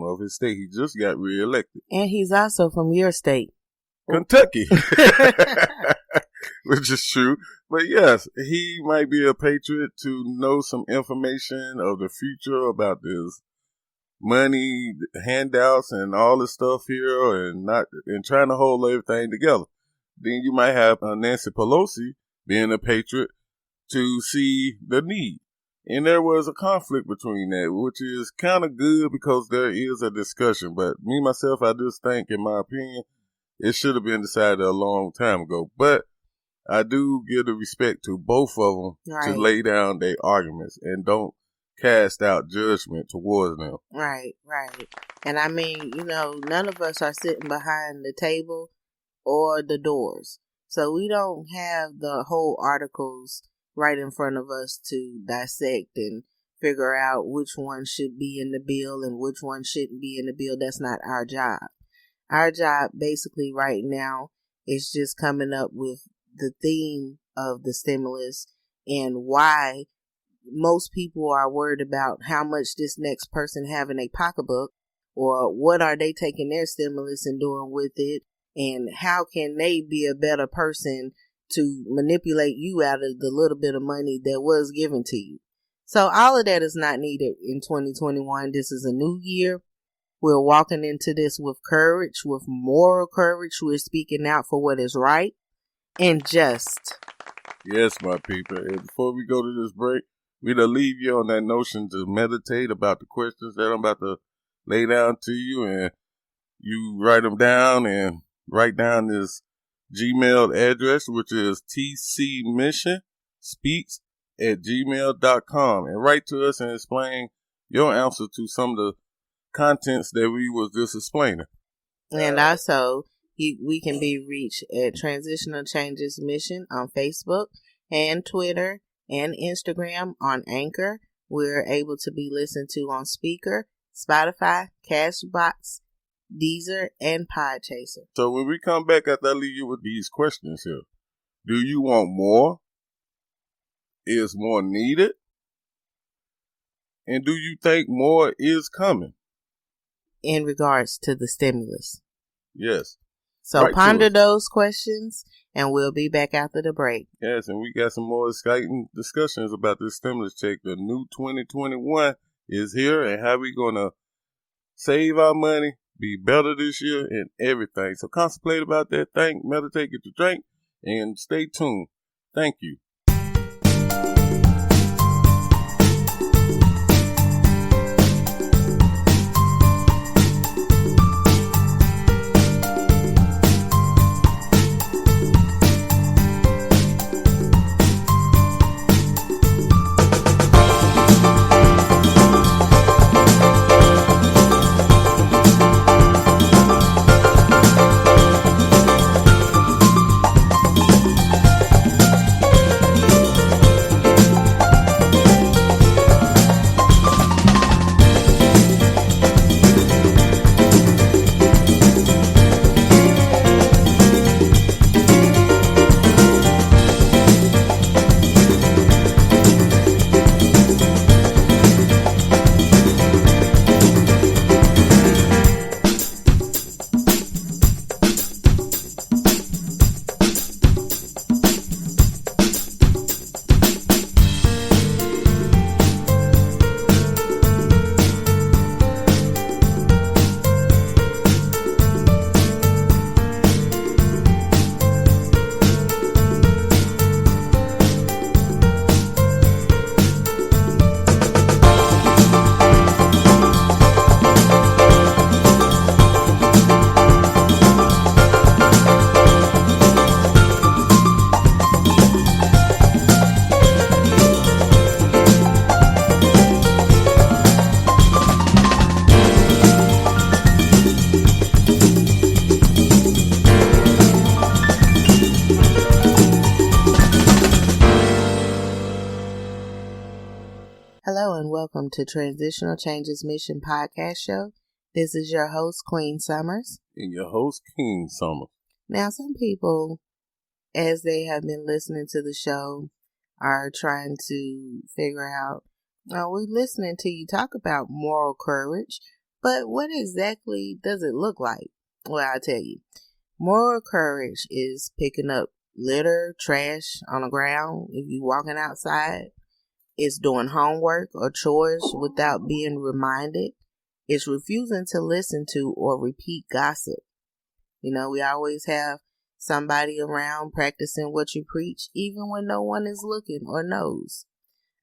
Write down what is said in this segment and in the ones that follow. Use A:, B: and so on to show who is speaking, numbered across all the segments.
A: representative of his state. He just got reelected.
B: And he's also from your state.
A: Kentucky. Which is true. But yes, he might be a patriot to know some information of the future about this money, handouts, and all this stuff here, and trying to hold everything together. Then you might have Nancy Pelosi being a patriot to see the need. And there was a conflict between that, which is kind of good because there is a discussion. But me, myself, I just think, in my opinion, it should have been decided a long time ago. But I do give the respect to both of them to lay down their arguments and don't cast out judgment towards them.
B: Right. And I mean, none of us are sitting behind the table or the doors. So we don't have the whole articles right in front of us to dissect and figure out which one should be in the bill and which one shouldn't be in the bill. That's not our job. Our job basically right now is just coming up with the theme of the stimulus and why most people are worried about how much this next person have in a pocketbook, or what are they taking their stimulus and doing with it, and how can they be a better person to manipulate you out of the little bit of money that was given to you. So all of that is not needed in 2021. This is a new year. We're walking into this with courage, with moral courage. We're speaking out for what is right and just.
A: Yes, my people. And before we go to this break, we'll leave you on that notion to meditate about the questions that I'm about to lay down to you, and you write them down and write down this Gmail address, which is tcmissionspeaks@gmail.com, and write to us and explain your answer to some of the contents that we was just explaining.
B: And also, we can be reached at Transitional Changes Mission on Facebook and Twitter and Instagram, on Anchor. We're able to be listened to on Speaker, Spotify, Castbox, Deezer, and Podchaser.
A: So when we come back, after I leave you with these questions here, do you want more? Is more needed? And do you think more is coming?
B: In regards to the stimulus.
A: Yes.
B: So ponder those questions, and we'll be back after the break.
A: Yes, and we got some more exciting discussions about this stimulus check. The new 2021 is here, and how we going to save our money, be better this year, and everything. So contemplate about that, think, meditate, get your drink, and stay tuned. Thank you.
B: Hello and welcome to Transitional Changes Mission Podcast Show. This is your host, Queen Summers.
A: And your host, King Summers.
B: Now, some people, as they have been listening to the show, are trying to figure out, we're listening to you talk about moral courage, But what exactly does it look like? Well, I'll tell you. Moral courage is picking up litter, trash on the ground if you're walking outside. It's doing homework or chores without being reminded. It's refusing to listen to or repeat gossip. You know, we always have somebody around practicing what you preach, even when no one is looking or knows.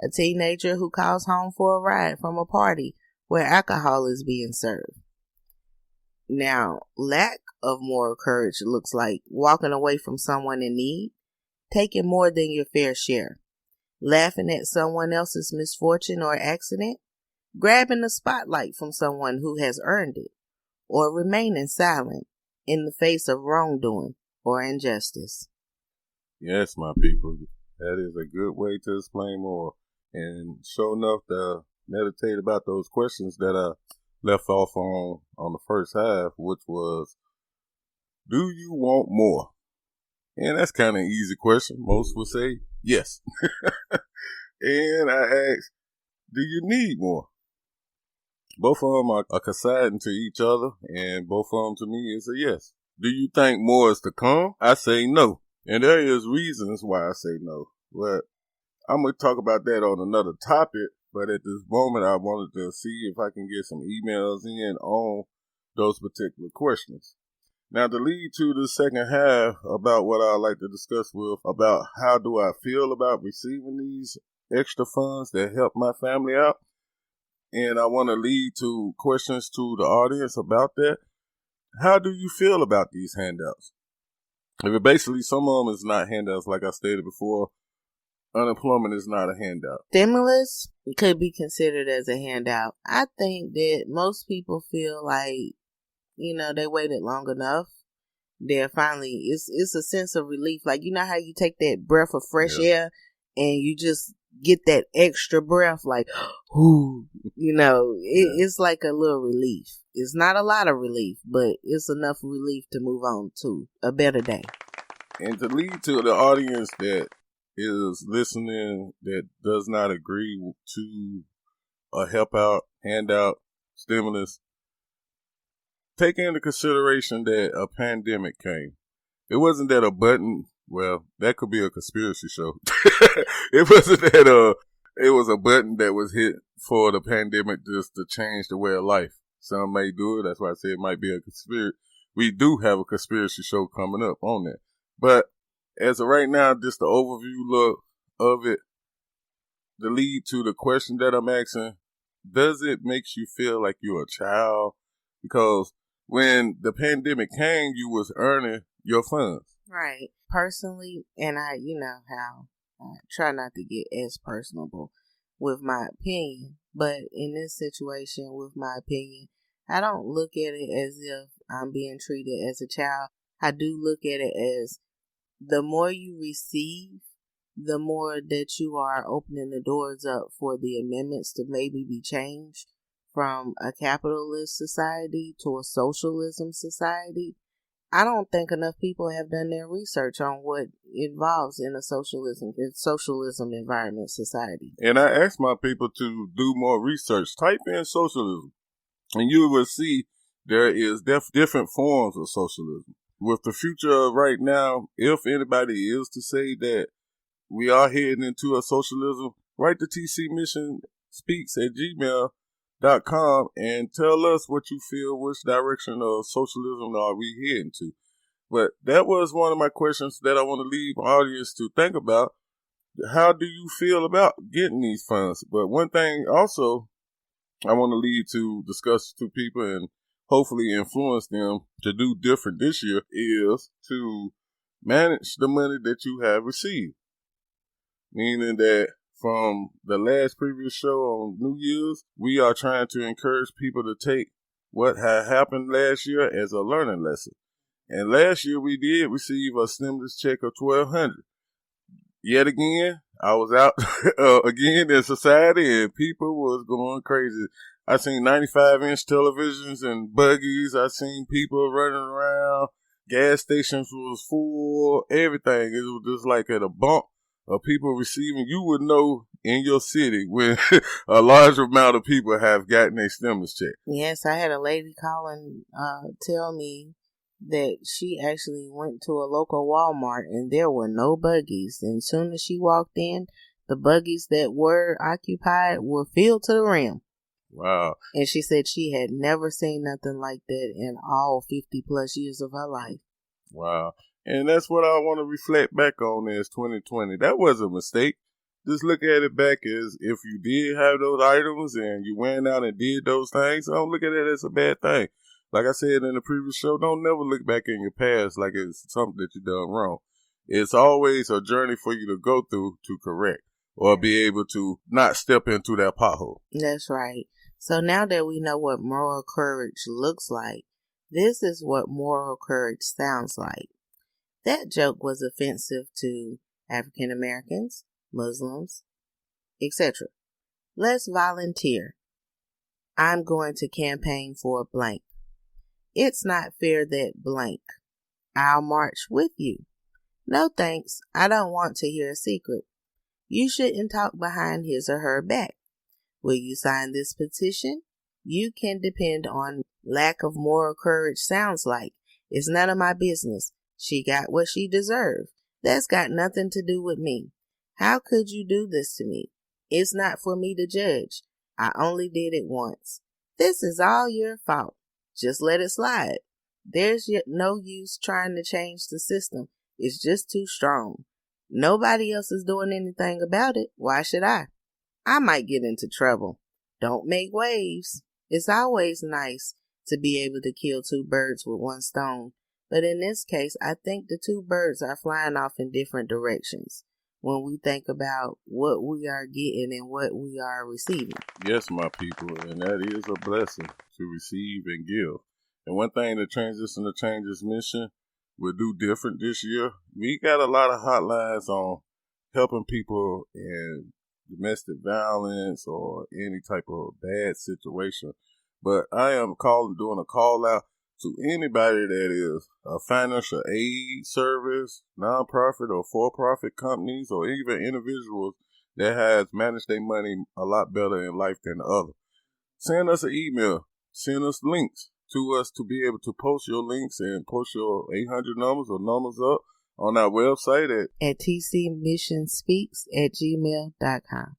B: A teenager who calls home for a ride from a party where alcohol is being served. Now, lack of moral courage looks like walking away from someone in need, taking more than your fair share, laughing at someone else's misfortune or accident, grabbing the spotlight from someone who has earned it, or remaining silent in the face of wrongdoing or injustice.
A: Yes, my people, that is a good way to explain more. And sure enough, to meditate about those questions that I left off on the first half, which was, do you want more? And that's kind of an easy question. Most would say yes. And I asked, do you need more? Both of them are coinciding to each other, and both of them to me is a yes. Do you think more is to come? I say no. And there is reasons why I say no. But I'm going to talk about that on another topic. But at this moment, I wanted to see if I can get some emails in on those particular questions. Now, to lead to the second half about what I'd like to discuss with, about how do I feel about receiving these extra funds that help my family out. And I want to lead to questions to the audience about that. How do you feel about these handouts? Basically, some of them is not handouts, like I stated before. Unemployment is not a handout.
B: Stimulus could be considered as a handout. I think that most people feel like, you know, they waited long enough. They're finally, it's a sense of relief. Like, you know how you take that breath of fresh air and you just get that extra breath, like, ooh, you know, it's like a little relief. It's not a lot of relief, but it's enough relief to move on to a better day.
A: And to lead to the audience that is listening that does not agree to a help out, handout, stimulus, take into consideration that a pandemic came. It wasn't that a button, well, that could be a conspiracy show. It wasn't that it was a button that was hit for the pandemic just to change the way of life. Some may do it. That's why I say it might be a conspiracy. We do have a conspiracy show coming up on that. But as of right now, just the overview look of it, the lead to the question that I'm asking, does it make you feel like you're a child? Because when the pandemic came, you was earning your funds.
B: Right. Personally, and you know how I try not to get as personable with my opinion, but in this situation with my opinion, I don't look at it as if I'm being treated as a child. I do look at it as the more you receive, the more that you are opening the doors up for the amendments to maybe be changed from a capitalist society to a socialism society. I don't think enough people have done their research on what involves in a socialism environment society.
A: And I ask my people to do more research. Type in socialism, and you will see there is different forms of socialism. With the future of right now, if anybody is to say that we are heading into a socialism, write to tcmissionspeaks@gmail.com and tell us what you feel, which direction of socialism are we heading to. But that was one of my questions that I want to leave the audience to think about. How do you feel about getting these funds? But one thing also I want to lead to discuss to people and hopefully influence them to do different this year is to manage the money that you have received. Meaning that from the last previous show on New Year's, we are trying to encourage people to take what had happened last year as a learning lesson. And last year we did receive a stimulus check of $1,200. Yet again, I was out again in society and people was going crazy. I seen 95-inch televisions and buggies. I seen people running around. Gas stations was full. Everything. It was just like at a bump of people receiving, you would know in your city when a large amount of people have gotten a stimulus check.
B: Yes, I had a lady call and tell me that she actually went to a local Walmart and there were no buggies. And as soon as she walked in, the buggies that were occupied were filled to the rim.
A: Wow.
B: And she said she had never seen nothing like that in all 50 plus years of her life.
A: Wow. And that's what I want to reflect back on as 2020. That was a mistake. Just look at it back as if you did have those items and you went out and did those things. Don't look at it as a bad thing. Like I said in the previous show, don't never look back in your past like it's something that you done wrong. It's always a journey for you to go through to correct or be able to not step into that pothole.
B: That's right. So now that we know what moral courage looks like, this is what moral courage sounds like. That joke was offensive to African Americans, Muslims, etc. Let's volunteer. I'm going to campaign for blank. It's not fair that blank. I'll march with you. No thanks. I don't want to hear a secret. You shouldn't talk behind his or her back. Will you sign this petition? You can depend on lack of moral courage sounds like. It's none of my business. She got what she deserved. That's got nothing to do with me. How could you do this to me? It's not for me to judge. I only did it once. This is all your fault. Just let it slide. There's no use trying to change the system. It's just too strong. Nobody else is doing anything about it. Why should I? I might get into trouble. Don't make waves. It's always nice to be able to kill two birds with one stone. But in this case, I think the two birds are flying off in different directions when we think about what we are getting and what we are receiving.
A: Yes, my people, and that is a blessing to receive and give. And one thing the Transition to Changes mission will do different this year, we got a lot of hotlines on helping people in domestic violence or any type of bad situation. But I am doing a call out to anybody that is a financial aid service, nonprofit or for-profit companies, or even individuals that has managed their money a lot better in life than the other. Send us an email. Send us links to us to be able to post your links and post your 800 numbers or numbers up on our website
B: at tcmissionspeaks@gmail.com.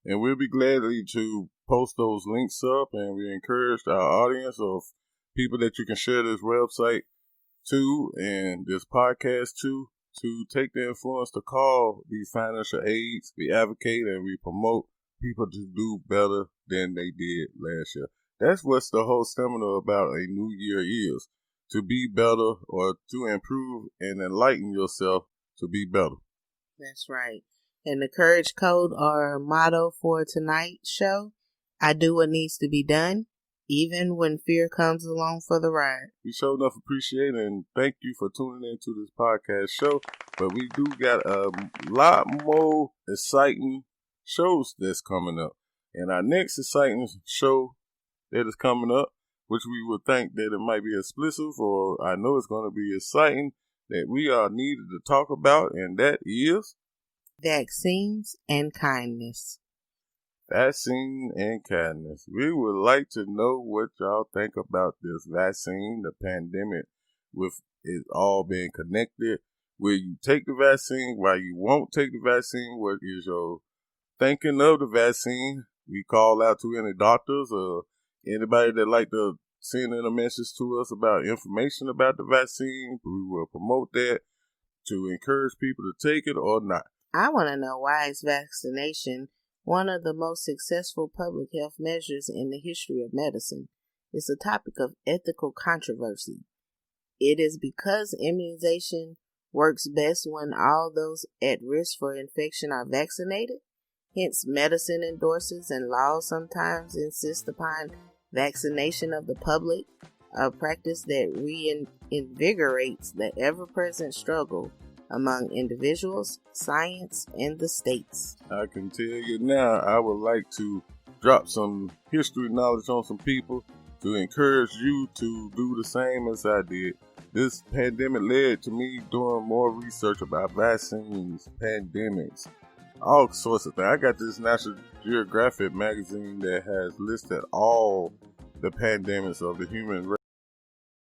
A: And we'll be glad to post those links up, and we encourage our audience of people that you can share this website to and this podcast to take the influence to call these financial aids. We advocate and we promote people to do better than they did last year. That's what's the whole seminar about a new year is, to be better or to improve and enlighten yourself to be better.
B: That's right. And the courage code or motto for tonight's show, I do what needs to be done, even when fear comes along for the ride.
A: We sure enough appreciate it, and thank you for tuning into this podcast show. But we do got a lot more exciting shows that's coming up. And our next exciting show that is coming up, which we would think that it might be explicit, or I know it's going to be exciting, that we are needed to talk about, and that is
B: vaccines and kindness.
A: Vaccine and kindness. We would like to know what y'all think about this vaccine, the pandemic, with it all being connected. Will you take the vaccine? Why you won't take the vaccine? What is your thinking of the vaccine? We call out to any doctors or anybody that like to send in a message to us about information about the vaccine. We will promote that to encourage people to take it or not.
B: I want to know, why is vaccination one of the most successful public health measures in the history of medicine? It's a topic of ethical controversy. It is because immunization works best when all those at risk for infection are vaccinated. Hence, medicine endorses and laws sometimes insist upon vaccination of the public, a practice that reinvigorates the ever-present struggle among individuals, science, and the states.
A: I can tell you now, I would like to drop some history knowledge on some people. to encourage you to do the same as I did. This pandemic led to me doing more research about vaccines, pandemics, all sorts of things. I got this National Geographic magazine that has listed all the pandemics of the human race.